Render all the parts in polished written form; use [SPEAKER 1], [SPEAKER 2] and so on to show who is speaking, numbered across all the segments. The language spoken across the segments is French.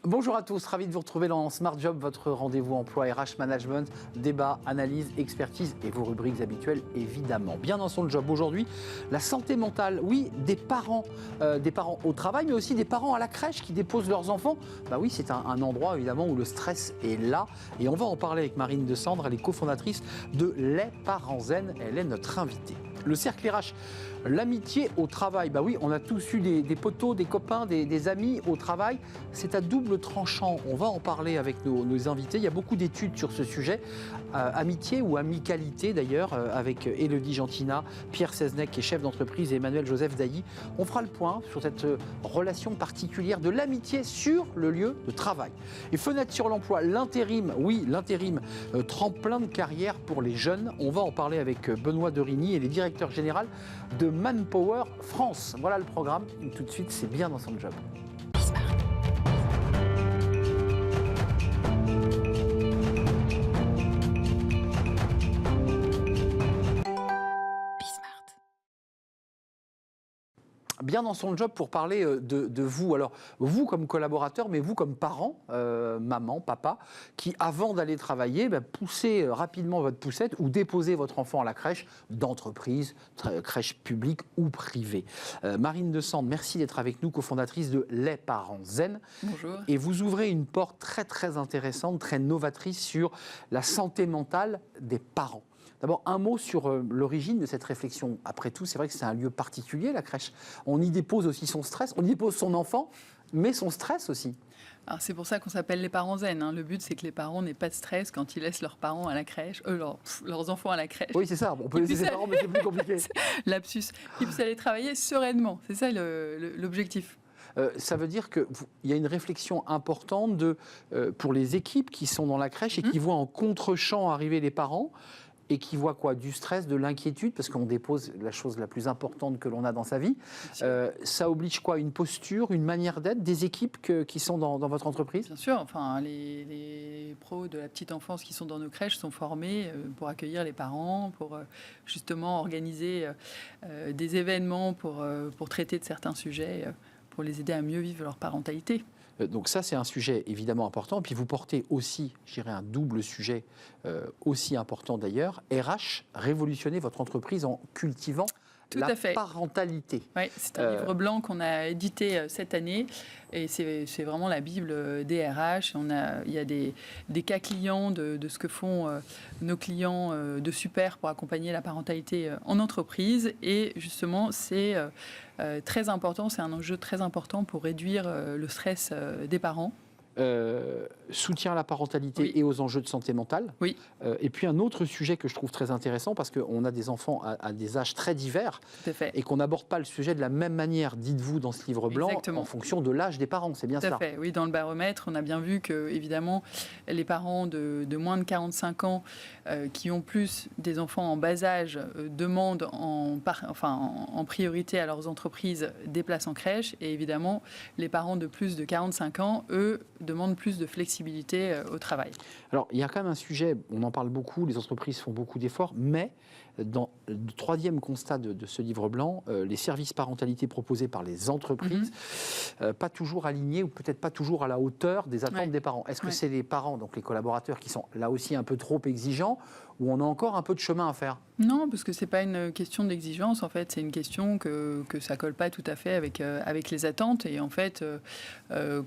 [SPEAKER 1] Bonjour à tous, ravi de vous retrouver dans Smart Job, votre rendez-vous emploi RH Management, débat, analyse, expertise et vos rubriques habituelles évidemment. Bien dans son job aujourd'hui, la santé mentale, oui, des parents au travail, mais aussi des parents à la crèche qui déposent leurs enfants. Bah oui, c'est un endroit évidemment où le stress est là et on va en parler avec Marine Desandres, elle est cofondatrice de Les Parents Zen, elle est notre invitée. Le cercle RH, l'amitié au travail. Bah oui, on a tous eu des potos, des copains, des amis au travail. C'est à double tranchant. On va en parler avec nos invités. Il y a beaucoup d'études sur ce sujet. Amitié ou amicalité d'ailleurs, avec Élodie Gentina, Pierre Seznec qui est chef d'entreprise et Emmanuel Joseph Dailly. On fera le point sur cette relation particulière de l'amitié sur le lieu de travail. Et fenêtre sur l'emploi, l'intérim, oui, l'intérim, tremplin de carrière pour les jeunes. On va en parler avec Benoît Derigny et les directeurs généraux de Manpower France. Voilà le programme. Et tout de suite, c'est bien dans son job. Bien dans son job pour parler de vous. Alors, vous comme collaborateur, mais vous comme parent, maman, papa, qui avant d'aller travailler, poussez rapidement votre poussette ou déposez votre enfant à la crèche d'entreprise, crèche publique ou privée. Marine Desandres, merci d'être avec nous, cofondatrice de Les Parents Zen.
[SPEAKER 2] Bonjour.
[SPEAKER 1] Et vous ouvrez une porte très très intéressante, très novatrice sur la santé mentale des parents. D'abord, un mot sur l'origine de cette réflexion. Après tout, c'est vrai que c'est un lieu particulier, la crèche. On y dépose aussi son stress, on y dépose son enfant, mais son stress aussi.
[SPEAKER 2] Alors c'est pour ça qu'on s'appelle les parents zen. Le but, c'est que les parents n'aient pas de stress quand ils laissent leurs parents à la crèche, leurs enfants à la crèche.
[SPEAKER 1] Oui, c'est ça. On peut laisser ses parents, mais c'est plus compliqué.
[SPEAKER 2] Lapsus. Ils puissent aller travailler sereinement. C'est ça l'objectif.
[SPEAKER 1] Ça veut dire qu'il y a une réflexion importante pour les équipes qui sont dans la crèche et qui voient en contre-champ arriver les parents. Et qui voit quoi? Du stress, de l'inquiétude, parce qu'on dépose la chose la plus importante que l'on a dans sa vie. Ça oblige quoi? Une posture, une manière d'être des équipes qui sont dans votre entreprise?
[SPEAKER 2] Bien sûr, enfin, les pros de la petite enfance qui sont dans nos crèches sont formés pour accueillir les parents, pour justement organiser des événements pour traiter de certains sujets, pour les aider à mieux vivre leur parentalité.
[SPEAKER 1] Donc ça, c'est un sujet évidemment important. Puis vous portez aussi, je dirais, un double sujet aussi important d'ailleurs. RH, révolutionner votre entreprise en cultivant la parentalité.
[SPEAKER 2] Oui, c'est un livre blanc qu'on a édité cette année et c'est vraiment la Bible des RH. Il y a des cas clients de ce que font nos clients de super pour accompagner la parentalité en entreprise. Et justement, c'est très important, c'est un enjeu très important pour réduire le stress des parents.
[SPEAKER 1] Soutien à la parentalité et aux enjeux de santé mentale.
[SPEAKER 2] Oui.
[SPEAKER 1] Et puis un autre sujet que je trouve très intéressant, parce qu'on a des enfants à des âges très divers, et qu'on n'aborde pas le sujet de la même manière, dites-vous dans ce livre blanc, en fonction de l'âge des parents, c'est bien ça?
[SPEAKER 2] Tout à fait, oui, dans le baromètre, on a bien vu que, évidemment, les parents de moins de 45 ans qui ont plus des enfants en bas âge demandent en priorité à leurs entreprises des places en crèche, et évidemment, les parents de plus de 45 ans, eux, demandent plus de flexibilité au travail.
[SPEAKER 1] Alors, il y a quand même un sujet, on en parle beaucoup, les entreprises font beaucoup d'efforts, mais dans le troisième constat de ce livre blanc, les services parentalité proposés par les entreprises, pas toujours alignés ou peut-être pas toujours à la hauteur des attentes des parents. Est-ce que c'est les parents, donc les collaborateurs, qui sont là aussi un peu trop exigeants, ou on a encore un peu de chemin à faire?
[SPEAKER 2] Non, parce que c'est pas une question d'exigence, en fait, c'est une question que ça colle pas tout à fait avec les attentes. Et en fait,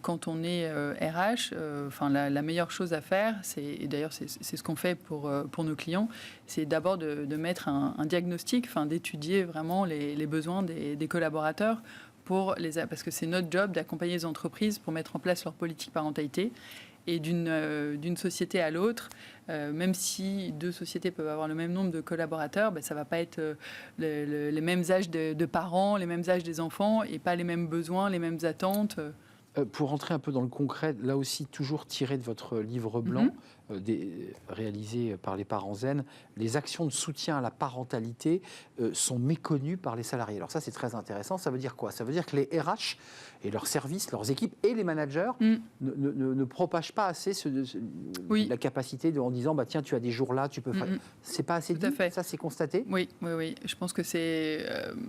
[SPEAKER 2] quand on est RH, la meilleure chose à faire, et d'ailleurs c'est ce qu'on fait pour nos clients, c'est d'abord de mettre un diagnostic, d'étudier vraiment les besoins des collaborateurs parce que c'est notre job d'accompagner les entreprises pour mettre en place leur politique parentalité. Et d'une société à l'autre, même si deux sociétés peuvent avoir le même nombre de collaborateurs, ça ne va pas être les mêmes âges de parents, les mêmes âges des enfants et pas les mêmes besoins, les mêmes attentes.
[SPEAKER 1] Pour rentrer un peu dans le concret, là aussi toujours tiré de votre livre blanc, réalisé par les Parents Zen, les actions de soutien à la parentalité sont méconnues par les salariés. Alors ça, c'est très intéressant. Ça veut dire quoi? Ça veut dire que les RH et leurs services, leurs équipes et les managers ne propagent pas assez la capacité en disant tiens, tu as des jours là, tu peux faire. C'est pas assez dit. Ça, c'est constaté.
[SPEAKER 2] Oui. Je pense que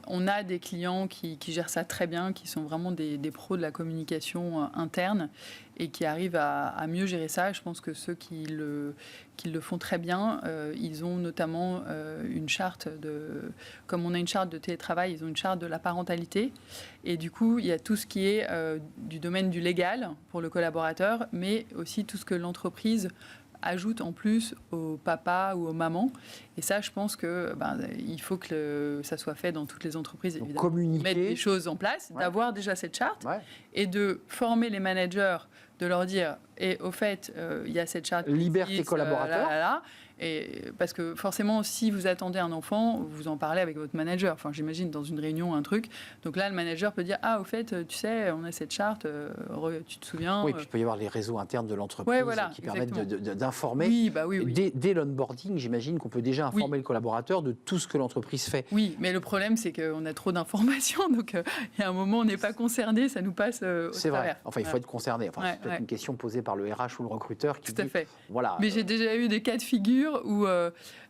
[SPEAKER 2] on a des clients qui gèrent ça très bien, qui sont vraiment des pros de la communication communication interne et qui arrivent à mieux gérer ça. Je pense que ceux qui le font très bien, ils ont notamment une charte comme on a une charte de télétravail, ils ont une charte de la parentalité. Et du coup, il y a tout ce qui est du domaine du légal pour le collaborateur, mais aussi tout ce que l'entreprise ajoute en plus au papa ou aux mamans. Et ça, je pense que il faut que ça soit fait dans toutes les entreprises,
[SPEAKER 1] donc,
[SPEAKER 2] évidemment.
[SPEAKER 1] communiquer,
[SPEAKER 2] mettre des choses en place, d'avoir déjà cette charte et de former les managers, de leur dire, et au fait, il y a cette charte.
[SPEAKER 1] Libère tes collaborateurs.
[SPEAKER 2] Et parce que forcément, si vous attendez un enfant, vous en parlez avec votre manager. Enfin, j'imagine dans une réunion, un truc. Donc là, le manager peut dire, au fait, tu sais, on a cette charte, tu te souviens.
[SPEAKER 1] Oui, puis il peut y avoir les réseaux internes de l'entreprise qui permettent d'informer.
[SPEAKER 2] Oui.
[SPEAKER 1] Dès l'onboarding, j'imagine qu'on peut déjà informer le collaborateur de tout ce que l'entreprise fait.
[SPEAKER 2] Oui, mais le problème, c'est qu'on a trop d'informations. Donc, il y a un moment, on n'est pas concerné, ça nous passe au travers.
[SPEAKER 1] C'est vrai. Enfin, il faut être concerné. Enfin, c'est peut-être une question posée par le RH ou le recruteur qui
[SPEAKER 2] Tout à fait.
[SPEAKER 1] Voilà.
[SPEAKER 2] Mais j'ai déjà eu des cas de figure où,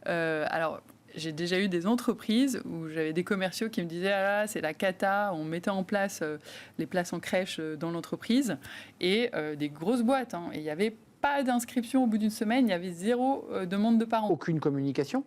[SPEAKER 2] alors, j'ai déjà eu des entreprises où j'avais des commerciaux qui me disaient c'est la cata, on mettait en place les places en crèche dans l'entreprise et des grosses boîtes. Et il n'y avait pas d'inscription au bout d'une semaine, il y avait 0 demande de parents.
[SPEAKER 1] Aucune communication ?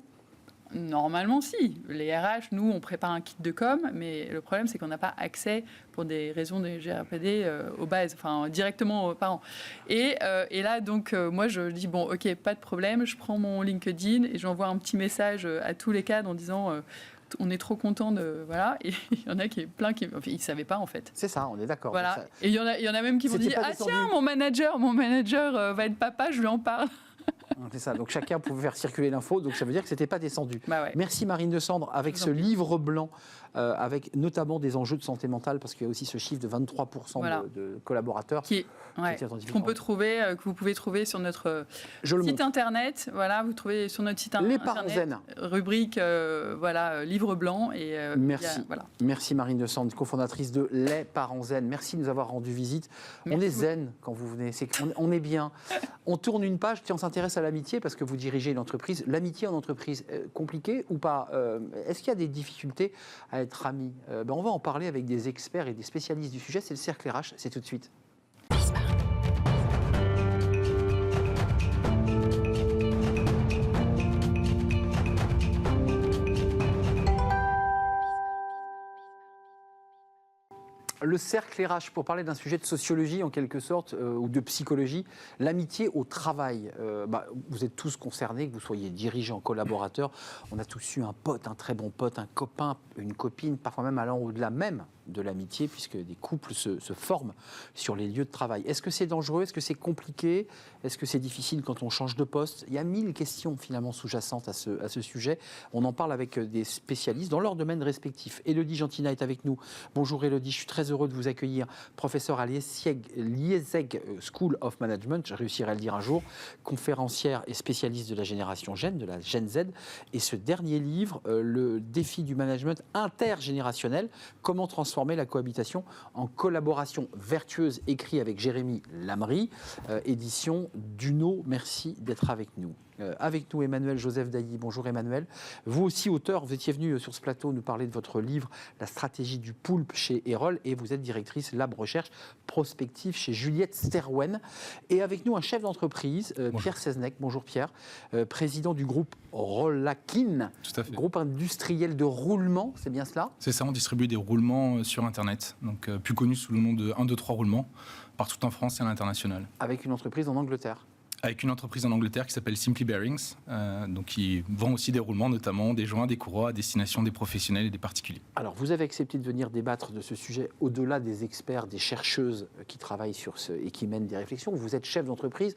[SPEAKER 2] Normalement, si. Les RH, nous, on prépare un kit de com, mais le problème, c'est qu'on n'a pas accès, pour des raisons de GRPD, aux bases, enfin, directement aux parents. Et là, donc, moi, je dis, bon, OK, pas de problème, je prends mon LinkedIn et j'envoie un petit message à tous les cadres en disant... on est trop content de... Voilà. Et il y en a plein qui... Enfin, ils ne savaient pas, en fait.
[SPEAKER 1] C'est ça, on est d'accord.
[SPEAKER 2] Voilà.
[SPEAKER 1] Ça...
[SPEAKER 2] Et il y en a même qui m'ont dit, tiens, mon manager va être papa, je lui en parle.
[SPEAKER 1] C'est ça, donc chacun pouvait faire circuler l'info, donc ça veut dire que ce n'était pas descendu. Merci Marine de Sandre, avec ce livre blanc, avec notamment des enjeux de santé mentale, parce qu'il y a aussi ce chiffre de 23% de collaborateurs.
[SPEAKER 2] Qu'on peut trouver, que vous pouvez trouver sur notre site internet. Voilà, vous trouvez sur notre site internet.
[SPEAKER 1] Les parents zen.
[SPEAKER 2] Rubrique, livre blanc. Et,
[SPEAKER 1] merci. Merci Marine de Sandre, cofondatrice de Les Parents Zen. Merci de nous avoir rendu visite. On est zen quand vous venez, on est bien. On tourne une page, puis on s'intéresse à l'amitié, parce que vous dirigez une entreprise. L'amitié en entreprise, compliqué ou pas Est-ce qu'il y a des difficultés à être amis On va en parler avec des experts et des spécialistes du sujet. C'est le Cercle RH, c'est tout de suite. Le cercle RH, pour parler d'un sujet de sociologie en quelque sorte, ou de psychologie, l'amitié au travail. Vous êtes tous concernés, que vous soyez dirigeants, collaborateurs. On a tous eu un pote, un très bon pote, un copain, une copine, parfois même allant au-delà même de l'amitié, puisque des couples se forment sur les lieux de travail. Est-ce que c'est dangereux ? Est-ce que c'est compliqué ? Est-ce que c'est difficile quand on change de poste ? Il y a 1000 questions finalement sous-jacentes à ce sujet. On en parle avec des spécialistes dans leur domaine respectif. Élodie Gentina est avec nous. Bonjour Élodie, je suis très heureux de vous accueillir. Professeure à l'IESEG School of Management, je réussirai à le dire un jour, conférencière et spécialiste de la génération Gen, de la Gen Z. Et ce dernier livre, Le défi du management intergénérationnel, comment transformer la cohabitation en collaboration vertueuse, écrit avec Jérémy Lamry, édition Duno. Merci d'être avec nous. Avec nous, Emmanuel Joseph Dailly. Bonjour Emmanuel. Vous aussi, auteur, vous étiez venu sur ce plateau nous parler de votre livre « La stratégie du poulpe » chez Erol, et vous êtes directrice Lab Recherche Prospective chez Juliette Sterwen. Et avec nous, un chef d'entreprise, Pierre Seznec. Bonjour Pierre. Président du groupe Rollakin, groupe industriel de roulement, c'est bien cela ?
[SPEAKER 3] C'est ça, on distribue des roulements sur Internet, donc plus connus sous le nom de 1, 2, 3 roulements, partout en France et à l'international.
[SPEAKER 1] Avec une entreprise en Angleterre ?
[SPEAKER 3] Avec une entreprise en Angleterre qui s'appelle Simply Bearings, donc qui vend aussi des roulements, notamment des joints, des courroies à destination des professionnels et des particuliers.
[SPEAKER 1] Alors, vous avez accepté de venir débattre de ce sujet au-delà des experts, des chercheuses qui travaillent sur ce et qui mènent des réflexions. Vous êtes chef d'entreprise.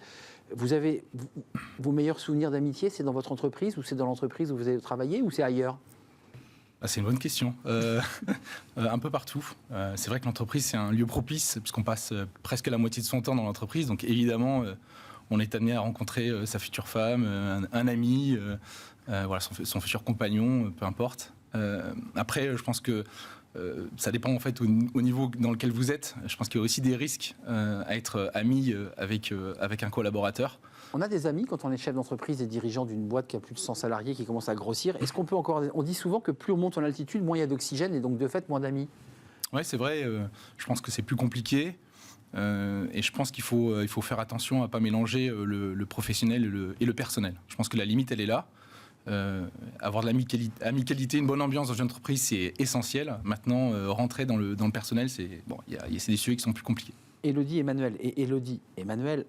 [SPEAKER 1] Vous avez vos meilleurs souvenirs d'amitié, c'est dans votre entreprise ou c'est dans l'entreprise où vous avez travaillé ou c'est ailleurs ?
[SPEAKER 3] C'est une bonne question. Un peu partout. C'est vrai que l'entreprise, c'est un lieu propice, puisqu'on passe presque la moitié de son temps dans l'entreprise. Donc évidemment, on est amené à rencontrer sa future femme, un ami, son futur compagnon, peu importe. Après, je pense que ça dépend en fait au niveau dans lequel vous êtes. Je pense qu'il y a aussi des risques à être ami avec un collaborateur.
[SPEAKER 1] On a des amis quand on est chef d'entreprise et dirigeant d'une boîte qui a plus de 100 salariés qui commence à grossir. Est-ce qu'on peut encore... On dit souvent que plus on monte en altitude, moins il y a d'oxygène et donc de fait moins d'amis.
[SPEAKER 3] Oui, c'est vrai. Je pense que c'est plus compliqué. Et je pense qu'il faut faire attention à ne pas mélanger le professionnel et le personnel. Je pense que la limite, elle est là. Avoir de l'amicalité, une bonne ambiance dans une entreprise, c'est essentiel. Maintenant, rentrer dans le personnel, c'est des sujets qui sont plus compliqués.
[SPEAKER 1] Élodie, Emmanuel,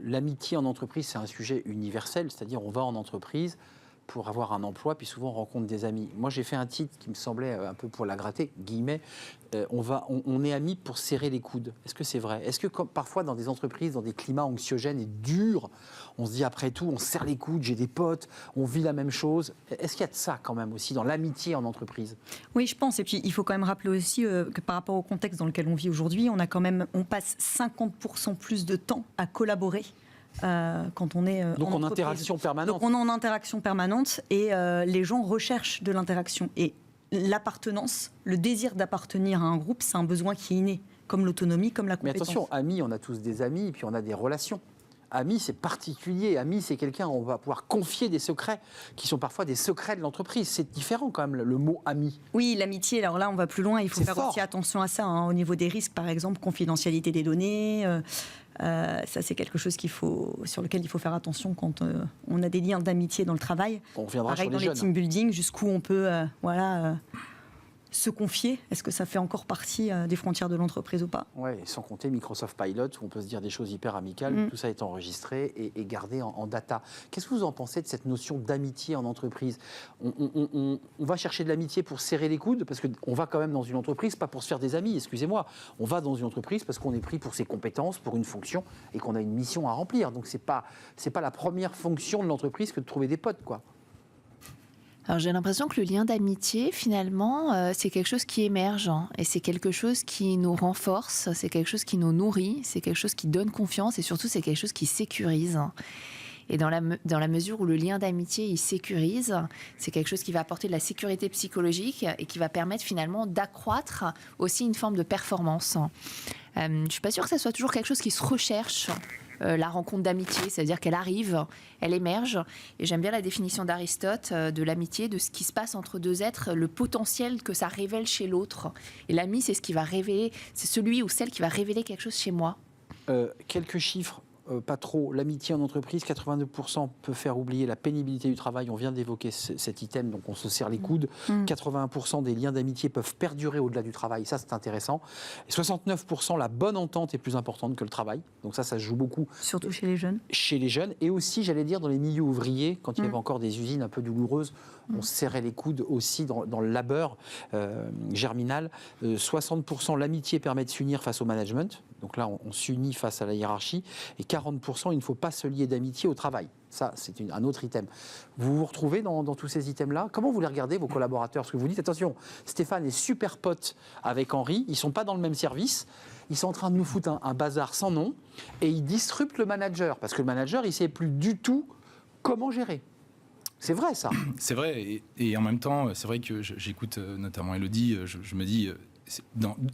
[SPEAKER 1] l'amitié en entreprise, c'est un sujet universel, c'est-à-dire on va en entreprise pour avoir un emploi, puis souvent on rencontre des amis. Moi, j'ai fait un titre qui me semblait un peu pour la gratter, guillemets, on est amis pour serrer les coudes. Est-ce que c'est vrai ? Est-ce que parfois dans des entreprises, dans des climats anxiogènes et durs, on se dit après tout, on serre les coudes, j'ai des potes, on vit la même chose. Est-ce qu'il y a de ça quand même aussi dans l'amitié en entreprise ?
[SPEAKER 4] Oui, je pense. Et puis il faut quand même rappeler aussi que par rapport au contexte dans lequel on vit aujourd'hui, on passe 50% plus de temps à collaborer. Quand on est
[SPEAKER 1] donc en
[SPEAKER 4] entreprise.
[SPEAKER 1] Interaction permanente.
[SPEAKER 4] Donc on est en interaction permanente et les gens recherchent de l'interaction. Et l'appartenance, le désir d'appartenir à un groupe, c'est un besoin qui est inné, comme l'autonomie, comme la compétence.
[SPEAKER 1] Mais attention, amis, on a tous des amis et puis on a des relations. Ami, c'est particulier. Ami, c'est quelqu'un où on va pouvoir confier des secrets qui sont parfois des secrets de l'entreprise. C'est différent quand même, le mot ami.
[SPEAKER 4] Oui, l'amitié, alors là, on va plus loin. Il faut faire aussi attention à ça, au niveau des risques, par exemple, confidentialité des données. Ça, c'est quelque chose sur lequel il faut faire attention quand on a des liens d'amitié dans le travail.
[SPEAKER 1] On reviendra
[SPEAKER 4] pareil,
[SPEAKER 1] sur les
[SPEAKER 4] dans les team building, jusqu'où on peut se confier. Est-ce que ça fait encore partie des frontières de l'entreprise ou pas ?
[SPEAKER 1] Oui, sans compter Microsoft Pilot, où on peut se dire des choses hyper amicales. Tout ça est enregistré et gardé en data. Qu'est-ce que vous en pensez de cette notion d'amitié en entreprise ? On va chercher de l'amitié pour serrer les coudes, parce qu'on va quand même dans une entreprise, pas pour se faire des amis, excusez-moi. On va dans une entreprise parce qu'on est pris pour ses compétences, pour une fonction, et qu'on a une mission à remplir. Donc c'est pas la première fonction de l'entreprise que de trouver des potes, quoi.
[SPEAKER 5] Alors j'ai l'impression que le lien d'amitié, finalement, c'est quelque chose qui émerge, et c'est quelque chose qui nous renforce, c'est quelque chose qui nous nourrit, c'est quelque chose qui donne confiance, et surtout c'est quelque chose qui sécurise. Et dans la mesure où le lien d'amitié, il sécurise, c'est quelque chose qui va apporter de la sécurité psychologique et qui va permettre finalement d'accroître aussi une forme de performance. Je ne suis pas sûre que ça soit toujours quelque chose qui se recherche. La rencontre d'amitié, c'est-à-dire qu'elle arrive, elle émerge. Et j'aime bien la définition d'Aristote de l'amitié, de ce qui se passe entre deux êtres, le potentiel que ça révèle chez l'autre. Et l'ami, c'est ce qui va révéler, c'est celui ou celle qui va révéler quelque chose chez moi.
[SPEAKER 1] Quelques chiffres. Pas trop. L'amitié en entreprise, 82% peut faire oublier la pénibilité du travail. On vient d'évoquer cet item, donc on se serre les coudes. 81% des liens d'amitié peuvent perdurer au-delà du travail. Ça, c'est intéressant. Et 69%, la bonne entente est plus importante que le travail. Donc ça se joue beaucoup.
[SPEAKER 4] Surtout chez les jeunes.
[SPEAKER 1] Chez les jeunes. Et aussi, j'allais dire, dans les milieux ouvriers, quand il y avait encore des usines un peu douloureuses, on serrait les coudes aussi dans le labeur germinal. 60%, l'amitié permet de s'unir face au management. Donc là, on s'unit face à la hiérarchie. Et 40%, il ne faut pas se lier d'amitié au travail. Ça, c'est un autre item. Vous vous retrouvez dans tous ces items-là ? Comment vous les regardez, vos collaborateurs ? Parce que vous dites, attention, Stéphane est super pote avec Henri, ils ne sont pas dans le même service, ils sont en train de nous foutre un bazar sans nom, et ils disruptent le manager. Parce que le manager, il ne sait plus du tout comment gérer. C'est vrai, ça.
[SPEAKER 3] C'est vrai, et en même temps, c'est vrai que j'écoute notamment Élodie, je me dis,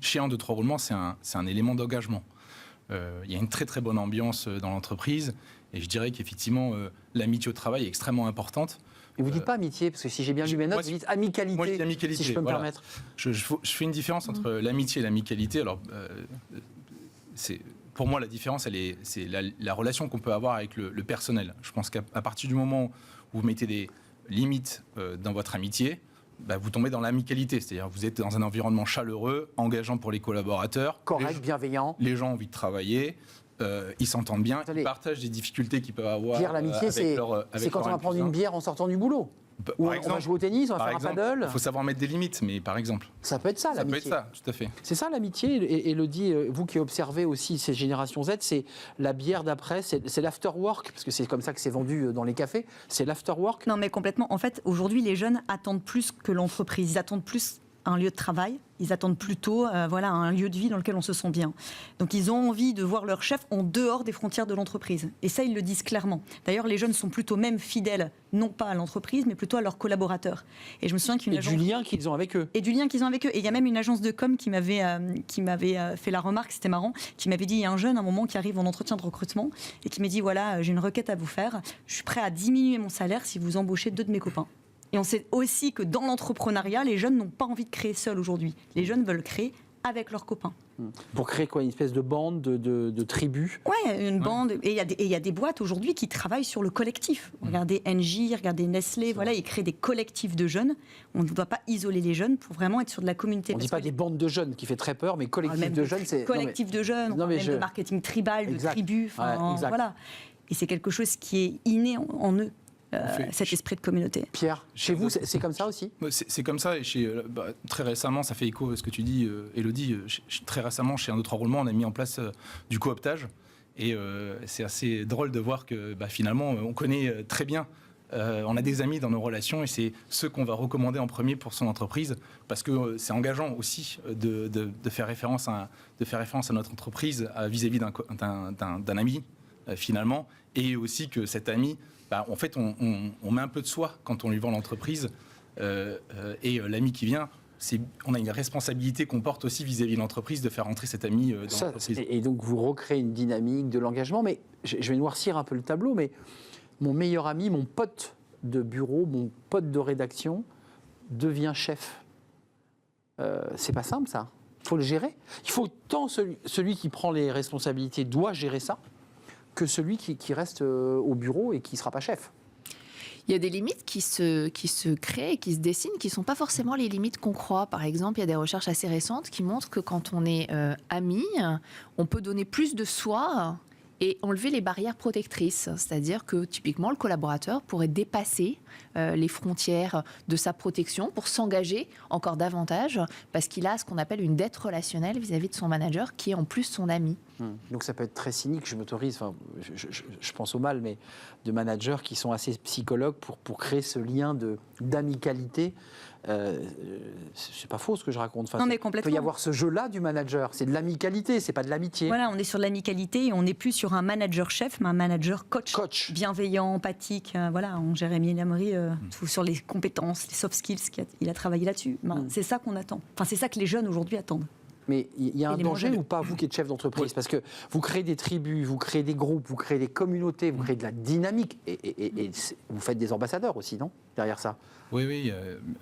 [SPEAKER 3] chez 1, 2, 3 roulements, c'est un élément d'engagement. Il y a une très très bonne ambiance dans l'entreprise, et je dirais qu'effectivement, l'amitié au travail est extrêmement importante.
[SPEAKER 1] Et vous ne dites pas amitié, parce que si j'ai bien lu mes notes, vous dites amicalité,
[SPEAKER 3] moi, je dis amicalité,
[SPEAKER 1] si je peux me permettre.
[SPEAKER 3] Je fais une différence entre l'amitié et l'amicalité. Alors, pour moi, la différence, c'est la relation qu'on peut avoir avec le personnel. Je pense qu'à partir du moment où vous mettez des limites dans votre amitié, vous tombez dans l'amicalité, c'est-à-dire vous êtes dans un environnement chaleureux, engageant pour les collaborateurs.
[SPEAKER 1] Correct, bienveillant.
[SPEAKER 3] Les gens ont envie de travailler, ils s'entendent bien, ils partagent des difficultés qu'ils peuvent avoir.
[SPEAKER 1] Pierre, l'amitié, c'est quand on va prendre une bière en sortant du boulot. Ou on va jouer au tennis, on va faire un paddle.
[SPEAKER 3] Il faut savoir mettre des limites, mais par exemple.
[SPEAKER 1] Ça peut être ça, l'amitié.
[SPEAKER 3] Ça peut être ça, tout à fait.
[SPEAKER 1] C'est ça, l'amitié. Élodie, vous qui observez aussi ces générations Z, c'est la bière d'après, c'est l'afterwork, parce que c'est comme ça que c'est vendu dans les cafés. C'est l'afterwork.
[SPEAKER 4] Non, mais complètement. En fait, aujourd'hui, les jeunes attendent plus que l'entreprise. Ils attendent plus un lieu de travail. Ils attendent plutôt un lieu de vie dans lequel on se sent bien. Donc ils ont envie de voir leur chef en dehors des frontières de l'entreprise. Et ça, ils le disent clairement. D'ailleurs, les jeunes sont plutôt même fidèles, non pas à l'entreprise, mais plutôt à leurs collaborateurs. Et je me souviens qu'une agence...
[SPEAKER 1] du lien qu'ils ont avec eux.
[SPEAKER 4] Et du lien qu'ils ont avec eux. Et il y a même une agence de com qui m'avait fait la remarque, c'était marrant, qui m'avait dit, il y a un jeune à un moment qui arrive en entretien de recrutement et qui m'a dit, voilà, j'ai une requête à vous faire. Je suis prêt à diminuer mon salaire si vous embauchez 2 de mes copains. Et on sait aussi que dans l'entrepreneuriat, les jeunes n'ont pas envie de créer seuls aujourd'hui. Les jeunes veulent créer avec leurs copains.
[SPEAKER 1] Pour créer quoi, une espèce de bande, de tribu?
[SPEAKER 4] Ouais, une bande. Et il y a des boîtes aujourd'hui qui travaillent sur le collectif. Regardez Engie, regardez Nestlé, voilà, ils créent des collectifs de jeunes. On ne doit pas isoler les jeunes pour vraiment être sur de la communauté.
[SPEAKER 1] On ne dit pas des bandes de jeunes qui fait très peur, mais collectif de jeunes, c'est...
[SPEAKER 4] Collectif de jeunes, on parle même de marketing tribal, de tribu, voilà. Et c'est quelque chose qui est inné en eux. Cet esprit de communauté.
[SPEAKER 1] Pierre, chez vous, c'est comme ça aussi?
[SPEAKER 3] C'est comme ça. Et très récemment, ça fait écho à ce que tu dis, Élodie. Très récemment, chez un autre enrôlement, on a mis en place du cooptage. Et c'est assez drôle de voir que finalement, on connaît très bien. On a des amis dans nos relations et c'est ceux qu'on va recommander en premier pour son entreprise parce que c'est engageant aussi de faire référence à notre entreprise vis-à-vis d'un ami finalement, et aussi que cet ami, en fait, on met un peu de soi quand on lui vend l'entreprise et l'ami qui vient. On a une responsabilité qu'on porte aussi vis-à-vis de l'entreprise de faire rentrer cet ami dans l'entreprise.
[SPEAKER 1] Et donc vous recréez une dynamique de l'engagement, mais je vais noircir un peu le tableau, mais mon meilleur ami, mon pote de bureau, mon pote de rédaction devient chef. C'est pas simple ça, il faut le gérer. Il faut tant celui qui prend les responsabilités doit gérer ça, que celui qui reste au bureau et qui ne sera pas chef.
[SPEAKER 5] Il y a des limites qui se créent, qui se dessinent, qui ne sont pas forcément les limites qu'on croit. Par exemple, il y a des recherches assez récentes qui montrent que quand on est amis, on peut donner plus de soi et enlever les barrières protectrices. C'est-à-dire que, typiquement, le collaborateur pourrait dépasser les frontières de sa protection pour s'engager encore davantage parce qu'il a ce qu'on appelle une dette relationnelle vis-à-vis de son manager qui est en plus son ami.
[SPEAKER 1] Donc ça peut être très cynique, je m'autorise, je pense au mal, mais de managers qui sont assez psychologues pour créer ce lien d'amicalité. C'est pas faux ce que je raconte.
[SPEAKER 4] Non, mais complètement.
[SPEAKER 1] Il peut y avoir ce jeu-là du manager, c'est de l'amicalité, c'est pas de l'amitié.
[SPEAKER 4] Voilà, on est sur de l'amicalité et on n'est plus sur un manager chef, mais un manager coach. Bienveillant, empathique. Voilà, Jérémy Lamery, sur les compétences, les soft skills, il a travaillé là-dessus. C'est ça qu'on attend. Enfin, c'est ça que les jeunes aujourd'hui attendent.
[SPEAKER 1] Mais il y a un danger ou pas, vous qui êtes chef d'entreprise? Parce que vous créez des tribus, vous créez des groupes, vous créez des communautés, vous créez de la dynamique. Et vous faites des ambassadeurs aussi, non? Derrière ça.
[SPEAKER 3] Oui,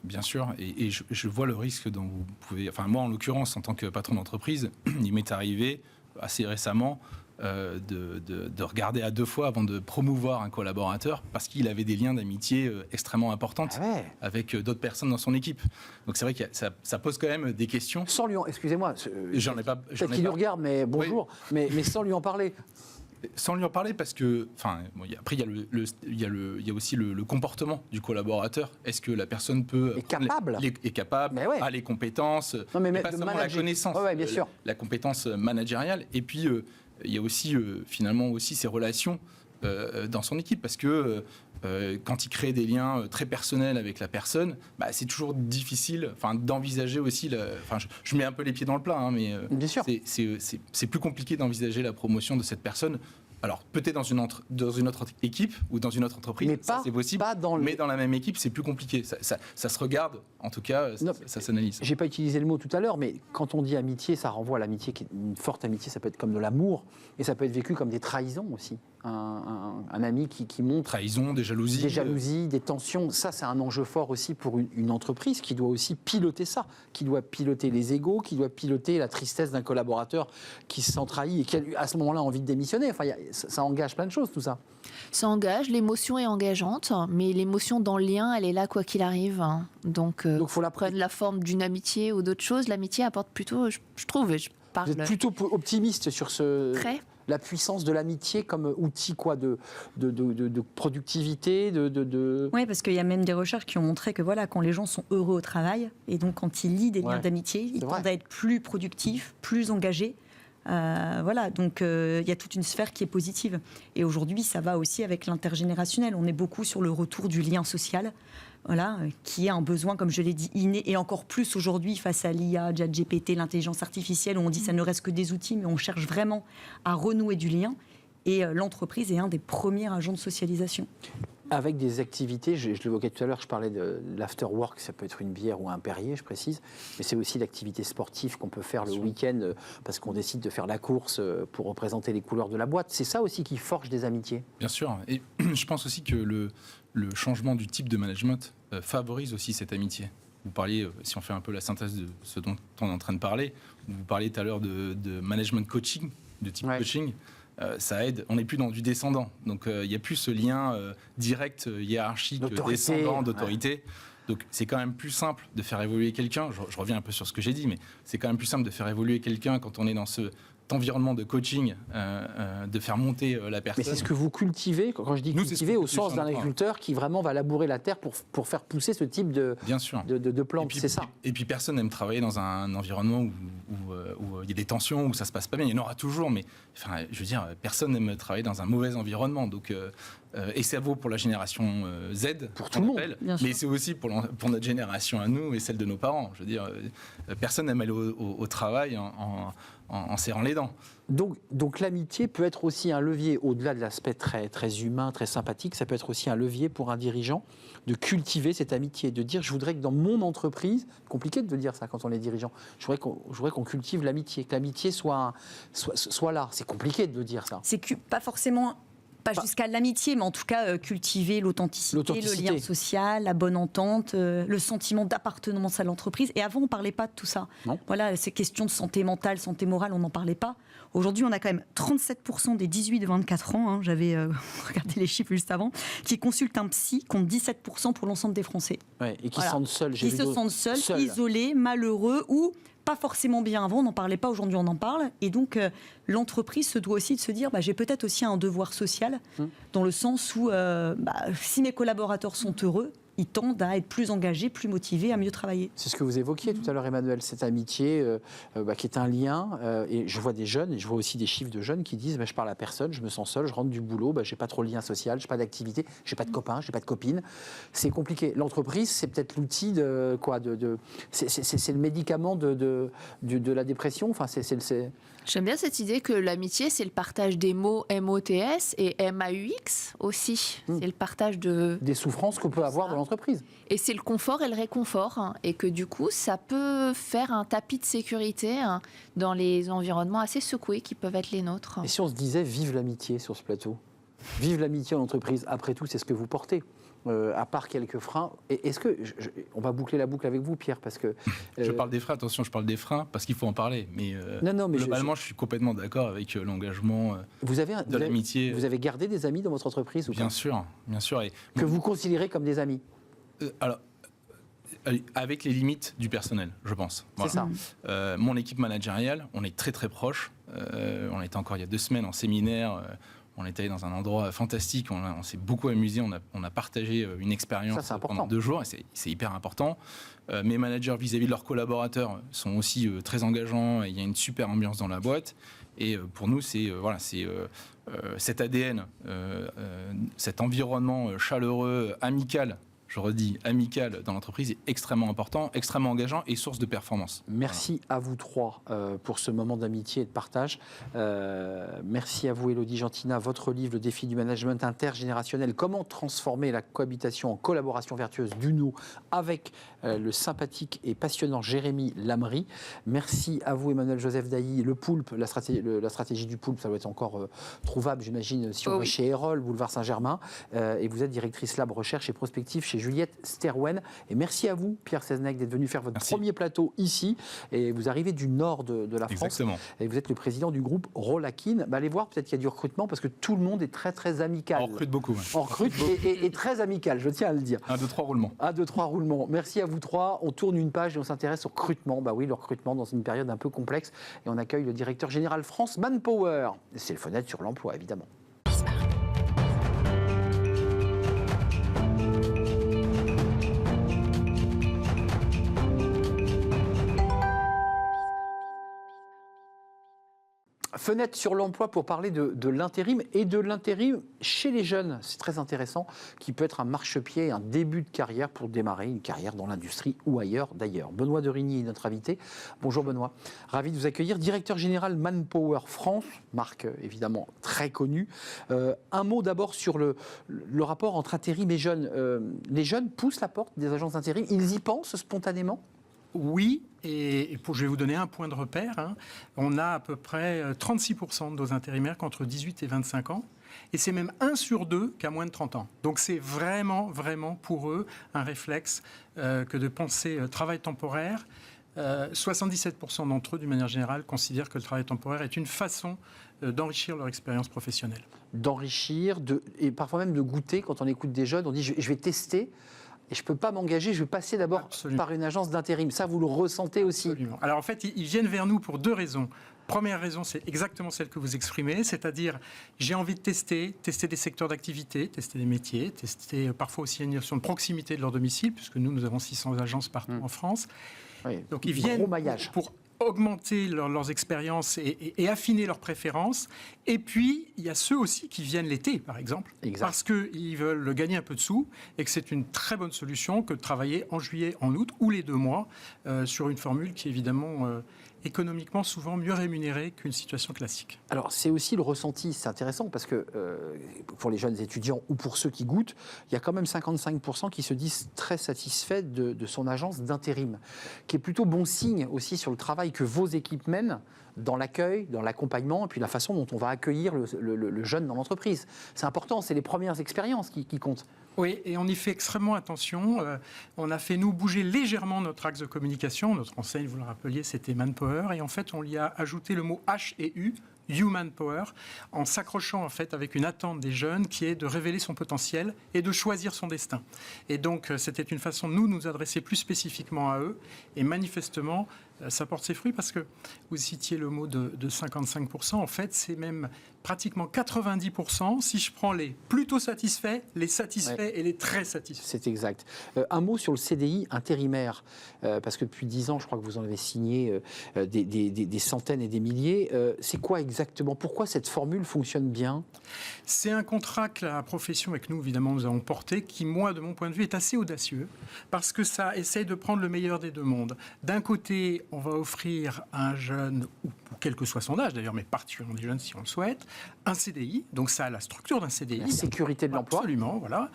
[SPEAKER 3] bien sûr. Et je vois le risque dont vous pouvez... Enfin, moi, en l'occurrence, en tant que patron d'entreprise, il m'est arrivé assez récemment de regarder à deux fois avant de promouvoir un collaborateur parce qu'il avait des liens d'amitié extrêmement importants avec d'autres personnes dans son équipe. Donc c'est vrai que ça pose quand même des questions.
[SPEAKER 1] Sans lui en... Excusez-moi.
[SPEAKER 3] J'en ai pas...
[SPEAKER 1] Peut-être qu'il nous regarde, mais bonjour. Oui. Mais sans lui en parler.
[SPEAKER 3] Sans lui en parler parce que, après il y a aussi le comportement du collaborateur. Est-ce que la personne est capable, a les compétences, mais pas seulement la connaissance,
[SPEAKER 1] bien sûr.
[SPEAKER 3] La compétence managériale. Et puis il y a aussi finalement aussi ses relations dans son équipe parce que quand il crée des liens très personnels avec la personne, c'est toujours difficile d'envisager aussi... je mets un peu les pieds dans le plat, mais
[SPEAKER 1] bien sûr.
[SPEAKER 3] C'est plus compliqué d'envisager la promotion de cette personne. Alors, peut-être dans une autre équipe ou dans une autre entreprise,
[SPEAKER 1] mais
[SPEAKER 3] c'est possible, mais dans la même équipe, c'est plus compliqué. Ça se regarde, en tout cas, ça s'analyse.
[SPEAKER 1] J'ai pas utilisé le mot tout à l'heure, mais quand on dit amitié, ça renvoie à l'amitié, qui est une forte amitié, ça peut être comme de l'amour, et ça peut être vécu comme des trahisons aussi. Un ami qui montre...
[SPEAKER 3] Trahison, des jalousies.
[SPEAKER 1] Des jalousies, des tensions. Ça, c'est un enjeu fort aussi pour une entreprise qui doit aussi piloter ça, qui doit piloter les égos, qui doit piloter la tristesse d'un collaborateur qui se sent trahi et qui a à ce moment-là envie de démissionner. Enfin, ça engage plein de choses, tout ça.
[SPEAKER 5] Ça engage, l'émotion est engageante, mais l'émotion dans le lien, elle est là quoi qu'il arrive. Donc faut prendre la forme d'une amitié ou d'autre chose. L'amitié apporte plutôt, je trouve,
[SPEAKER 1] Vous êtes plutôt optimiste sur la puissance de l'amitié comme outil de productivité,
[SPEAKER 4] Oui, parce qu'il y a même des recherches qui ont montré que quand les gens sont heureux au travail, et donc quand ils lient des liens d'amitié, ils tendent à être plus productifs, plus engagés. Donc il y a toute une sphère qui est positive. Et aujourd'hui, ça va aussi avec l'intergénérationnel. On est beaucoup sur le retour du lien social, qui est un besoin, comme je l'ai dit, inné, et encore plus aujourd'hui face à l'IA, ChatGPT, l'intelligence artificielle, où on dit que ça ne reste que des outils, mais on cherche vraiment à renouer du lien. Et l'entreprise est un des premiers agents de socialisation.
[SPEAKER 1] Avec des activités, je l'évoquais tout à l'heure, je parlais de l'after-work, ça peut être une bière ou un Perrier, je précise, mais c'est aussi l'activité sportive qu'on peut faire le week-end parce qu'on décide de faire la course pour représenter les couleurs de la boîte. C'est ça aussi qui forge des amitiés.
[SPEAKER 3] Bien sûr, et je pense aussi que le changement du type de management favorise aussi cette amitié. vous parliez, si on fait un peu la synthèse de ce dont on est en train de parler, vous parliez tout à l'heure de management coaching, de type coaching. Ça aide, on n'est plus dans du descendant. Donc il n'y a plus ce lien direct, hiérarchique, descendant, d'autorité. Donc c'est quand même plus simple de faire évoluer quelqu'un. Je reviens un peu sur ce que j'ai dit, mais c'est quand même plus simple de faire évoluer quelqu'un quand on est dans cet environnement de coaching, de faire monter la personne.
[SPEAKER 1] Mais c'est ce que vous cultivez, quand je dis cultiver, au sens d'un agriculteur qui vraiment va labourer la terre pour faire pousser ce type de plantes, c'est ça.
[SPEAKER 3] Et puis personne n'aime travailler dans un environnement où il y a des tensions, où ça se passe pas bien. Il y en aura toujours, mais enfin, je veux dire, personne n'aime travailler dans un mauvais environnement. Donc, et ça vaut pour la génération Z,
[SPEAKER 1] pour tout le monde,
[SPEAKER 3] mais c'est aussi pour notre génération à nous et celle de nos parents. Je veux dire, personne n'aime aller au travail en serrant les dents.
[SPEAKER 1] Donc l'amitié peut être aussi un levier, au-delà de l'aspect très, très humain, très sympathique, ça peut être aussi un levier pour un dirigeant de cultiver cette amitié, de dire je voudrais que dans mon entreprise, compliqué de dire ça quand on est dirigeant, je voudrais qu'on cultive l'amitié, que l'amitié soit là. C'est compliqué de le dire ça.
[SPEAKER 4] C'est pas forcément... Pas jusqu'à l'amitié, mais en tout cas cultiver l'authenticité, le lien social, la bonne entente, le sentiment d'appartenance à l'entreprise. Et avant, on ne parlait pas de tout ça.
[SPEAKER 1] Non.
[SPEAKER 4] Voilà, ces questions de santé mentale, santé morale, on n'en parlait pas. Aujourd'hui, on a quand même 37% des 18-24 ans, j'avais regardé les chiffres juste avant, qui consultent un psy, contre 17% pour l'ensemble des Français.
[SPEAKER 1] Ouais, et qui se sentent seuls.
[SPEAKER 4] Qui se sentent seuls, isolés, malheureux ou... pas forcément bien avant, on n'en parlait pas, aujourd'hui on en parle. Et donc l'entreprise se doit aussi de se dire, j'ai peut-être aussi un devoir social, dans le sens où si mes collaborateurs sont heureux, ils tendent à être plus engagés, plus motivés, à mieux travailler.
[SPEAKER 1] C'est ce que vous évoquiez tout à l'heure, Emmanuel, cette amitié qui est un lien. Et je vois des jeunes, et je vois aussi des chiffres de jeunes qui disent je parle à personne, je me sens seul, je rentre du boulot, j'ai pas trop de lien social, j'ai pas d'activité, j'ai pas de copains, j'ai pas de copines. C'est compliqué. L'entreprise, c'est peut-être l'outil de quoi c'est le médicament de la dépression. Enfin,
[SPEAKER 5] J'aime bien cette idée que l'amitié, c'est le partage des mots MOTS et MAUX aussi. C'est le partage
[SPEAKER 1] des souffrances qu'on peut avoir dans l'entreprise.
[SPEAKER 5] Et c'est le confort et le réconfort. Et que du coup, ça peut faire un tapis de sécurité dans les environnements assez secoués qui peuvent être les nôtres.
[SPEAKER 1] Et si on se disait vive l'amitié sur ce plateau ? Vive l'amitié en entreprise. Après tout, c'est ce que vous portez. À part quelques freins. Et est-ce que on va boucler la boucle avec vous, Pierre, parce que
[SPEAKER 3] je parle des freins. Attention, je parle des freins parce qu'il faut en parler. Mais, mais globalement, je suis complètement d'accord avec l'engagement de l'amitié.
[SPEAKER 1] Vous avez gardé des amis dans votre entreprise ou pas ?
[SPEAKER 3] Bien sûr. Et
[SPEAKER 1] que vous considérez comme des amis.
[SPEAKER 3] Alors, avec les limites du personnel, je pense. Voilà.
[SPEAKER 1] C'est ça.
[SPEAKER 3] Mon équipe managériale, on est très très proches. On était encore il y a 2 semaines en séminaire. On était allé dans un endroit fantastique, on s'est beaucoup amusé, on a partagé une expérience pendant 2 jours, et c'est hyper important. Mes managers vis-à-vis de leurs collaborateurs sont aussi très engageants, et il y a une super ambiance dans la boîte. Et pour nous, c'est cet ADN, cet environnement chaleureux, amical, je redis, amical dans l'entreprise est extrêmement important, extrêmement engageant et source de performance.
[SPEAKER 1] Merci à vous trois pour ce moment d'amitié et de partage. Merci à vous, Élodie Gentina. Votre livre, Le défi du management intergénérationnel, comment transformer la cohabitation en collaboration vertueuse d'UNO avec le sympathique et passionnant Jérémy Lamry. Merci à vous, Emmanuel Joseph Dailly. Le poulpe, la stratégie du poulpe, ça doit être encore trouvable, j'imagine, si on va chez Erol, boulevard Saint-Germain. Et vous êtes directrice Lab Recherche et Prospective chez Juliette Sterwen. Et merci à vous, Pierre Seznec, d'être venu faire votre premier plateau ici. Et vous arrivez du nord de la France.
[SPEAKER 3] Exactement.
[SPEAKER 1] Et vous êtes le président du groupe Rolakin. Allez voir, peut-être qu'il y a du recrutement, parce que tout le monde est très, très amical.
[SPEAKER 3] On recrute beaucoup.
[SPEAKER 1] On recrute et très amical, je tiens à le dire.
[SPEAKER 3] 1, 2, 3 roulements.
[SPEAKER 1] 1, 2, 3 roulements. Merci à vous trois. On tourne une page et on s'intéresse au recrutement. Oui, le recrutement dans une période un peu complexe. Et on accueille le directeur général France Manpower. C'est le Fenêtre sur l'emploi, évidemment. Fenêtre sur l'emploi pour parler de l'intérim et de l'intérim chez les jeunes. C'est très intéressant, qui peut être un marchepied, un début de carrière pour démarrer une carrière dans l'industrie ou ailleurs d'ailleurs. Benoît de Rigny est notre invité. Bonjour Benoît, ravi de vous accueillir. Directeur général Manpower France, marque évidemment très connue. Un mot d'abord sur le rapport entre intérim et jeunes. Les jeunes poussent la porte des agences d'intérim, ils y pensent spontanément ?
[SPEAKER 6] Oui, et je vais vous donner un point de repère. On a à peu près 36% de nos intérimaires qui ont entre 18 et 25 ans. et c'est même 1 sur 2 qui a moins de 30 ans. Donc c'est vraiment, vraiment pour eux un réflexe que de penser travail temporaire. 77% d'entre eux, d'une manière générale, considèrent que le travail temporaire est une façon d'enrichir leur expérience professionnelle.
[SPEAKER 1] D'enrichir, et parfois même de goûter. Quand on écoute des jeunes, on dit je vais tester et je ne peux pas m'engager, je vais passer d'abord
[SPEAKER 6] Absolument.
[SPEAKER 1] par une agence d'intérim. Ça, vous le ressentez aussi?
[SPEAKER 6] Absolument. Alors en fait, ils viennent vers nous pour 2 raisons. Première raison, c'est exactement celle que vous exprimez, c'est-à-dire j'ai envie de tester des secteurs d'activité, tester des métiers, tester parfois aussi une notion de proximité de leur domicile, puisque nous avons 600 agences partout en France.
[SPEAKER 1] Oui,
[SPEAKER 6] donc ils viennent
[SPEAKER 1] maillage.
[SPEAKER 6] pour augmenter leurs expériences et affiner leurs préférences. Et puis, il y a ceux aussi qui viennent l'été, par exemple, parce qu'ils veulent gagner un peu de sous et que c'est une très bonne solution que de travailler en juillet, en août ou les 2 mois sur une formule qui est évidemment économiquement souvent mieux rémunérée qu'une situation classique.
[SPEAKER 1] Alors, c'est aussi le ressenti, c'est intéressant parce que pour les jeunes étudiants ou pour ceux qui goûtent, il y a quand même 55% qui se disent très satisfaits de son agence d'intérim, qui est plutôt bon signe aussi sur le travail que vos équipes mènent dans l'accueil, dans l'accompagnement, et puis la façon dont on va accueillir le jeune dans l'entreprise. C'est important, c'est les premières expériences qui comptent.
[SPEAKER 6] Oui, et on y fait extrêmement attention. On a fait, nous, bouger légèrement notre axe de communication. Notre enseigne, vous le rappeliez, c'était Manpower. Et en fait, on y a ajouté le mot H et U, Human Power, en s'accrochant en fait avec une attente des jeunes qui est de révéler son potentiel et de choisir son destin. Et donc, c'était une façon de nous adresser plus spécifiquement à eux. Et manifestement, ça porte ses fruits parce que vous citiez le mot de 55%. En fait, c'est même pratiquement 90% si je prends les plutôt satisfaits, les satisfaits et les très satisfaits.
[SPEAKER 1] C'est exact. Un mot sur le CDI intérimaire, parce que depuis 10 ans, je crois que vous en avez signé des centaines et des milliers. C'est quoi exactement? Pourquoi cette formule fonctionne bien?
[SPEAKER 6] C'est un contrat que la profession, avec nous évidemment, nous avons porté, qui, moi, de mon point de vue, est assez audacieux, parce que ça essaye de prendre le meilleur des 2 mondes. D'un côté, on va offrir à un jeune, ou quel que soit son âge d'ailleurs, mais particulièrement des jeunes si on le souhaite, un CDI, donc ça a la structure d'un CDI.
[SPEAKER 1] La sécurité de l'emploi.
[SPEAKER 6] Absolument, voilà.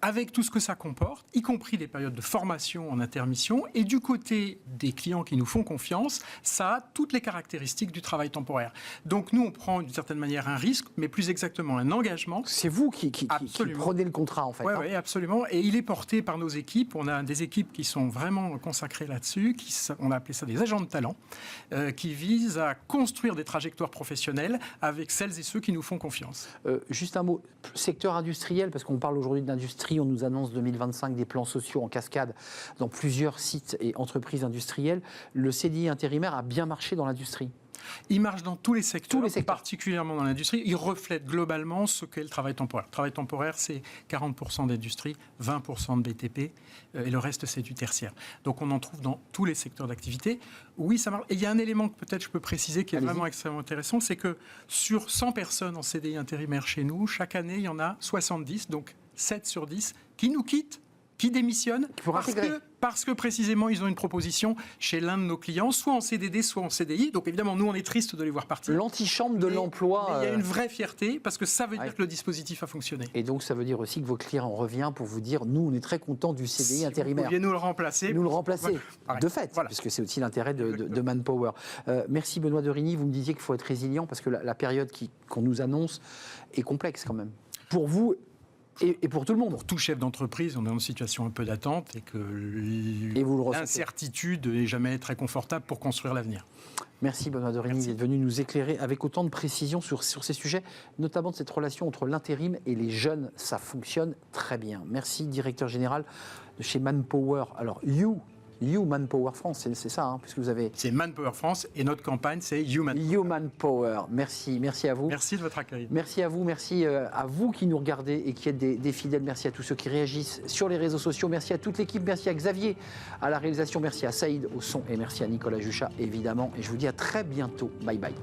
[SPEAKER 6] Avec tout ce que ça comporte, y compris des périodes de formation en intermission, et du côté des clients qui nous font confiance, ça a toutes les caractéristiques du travail temporaire. Donc nous, on prend d'une certaine manière un risque, mais plus exactement un engagement.
[SPEAKER 1] C'est vous qui prenez le contrat en fait.
[SPEAKER 6] Oui, absolument. Et il est porté par nos équipes. On a des équipes qui sont vraiment consacrées là-dessus, on a appelé ça des agents de talent, qui visent à construire des trajectoires professionnelles avec celles et ceux qui nous font confiance.
[SPEAKER 1] Juste un mot, secteur industriel, parce qu'on parle aujourd'hui d'industrie, on nous annonce 2025 des plans sociaux en cascade dans plusieurs sites et entreprises industrielles. Le CDI intérimaire a bien marché dans l'industrie.
[SPEAKER 6] Il marche dans tous les secteurs, particulièrement dans l'industrie. Il reflète globalement ce qu'est le travail temporaire. Le travail temporaire, c'est 40% d'industrie, 20% de BTP, et le reste, c'est du tertiaire. Donc on en trouve dans tous les secteurs d'activité. Oui, ça marche. Et il y a un élément que peut-être je peux préciser qui est vraiment extrêmement intéressant, c'est que sur 100 personnes en CDI intérimaire chez nous, chaque année, il y en a 70, donc 7 sur 10, qui nous quittent, qui démissionnent parce que précisément ils ont une proposition chez l'un de nos clients, soit en CDD, soit en CDI. Donc évidemment, nous on est triste de les voir partir.
[SPEAKER 1] L'antichambre de l'emploi.
[SPEAKER 6] Mais il y a une vraie fierté parce que ça veut dire que le dispositif a fonctionné.
[SPEAKER 1] Et donc ça veut dire aussi que vos clients en reviennent pour vous dire, nous on est très contents du CDI intérimaire.
[SPEAKER 6] Vous pouviez nous le remplacer.
[SPEAKER 1] De fait, puisque c'est aussi l'intérêt de Manpower. Merci Benoît de Rigny, vous me disiez qu'il faut être résilient parce que la période qu'on nous annonce est complexe quand même. Pour vous et pour tout le monde.
[SPEAKER 6] Pour tout chef d'entreprise, on est dans une situation un peu d'attente et que l'incertitude n'est jamais très confortable pour construire l'avenir.
[SPEAKER 1] Merci Benoît de Rigny d'être venu nous éclairer avec autant de précision sur ces sujets, notamment de cette relation entre l'intérim et les jeunes. Ça fonctionne très bien. Merci, directeur général de chez Manpower. Alors, You Manpower France, c'est ça, puisque vous avez...
[SPEAKER 6] C'est Manpower France et notre campagne, c'est Human
[SPEAKER 1] Power. Merci à vous.
[SPEAKER 6] Merci de votre accueil.
[SPEAKER 1] Merci à vous qui nous regardez et qui êtes des fidèles. Merci à tous ceux qui réagissent sur les réseaux sociaux. Merci à toute l'équipe. Merci à Xavier à la réalisation. Merci à Saïd au son et merci à Nicolas Juchat, évidemment. Et je vous dis à très bientôt. Bye bye.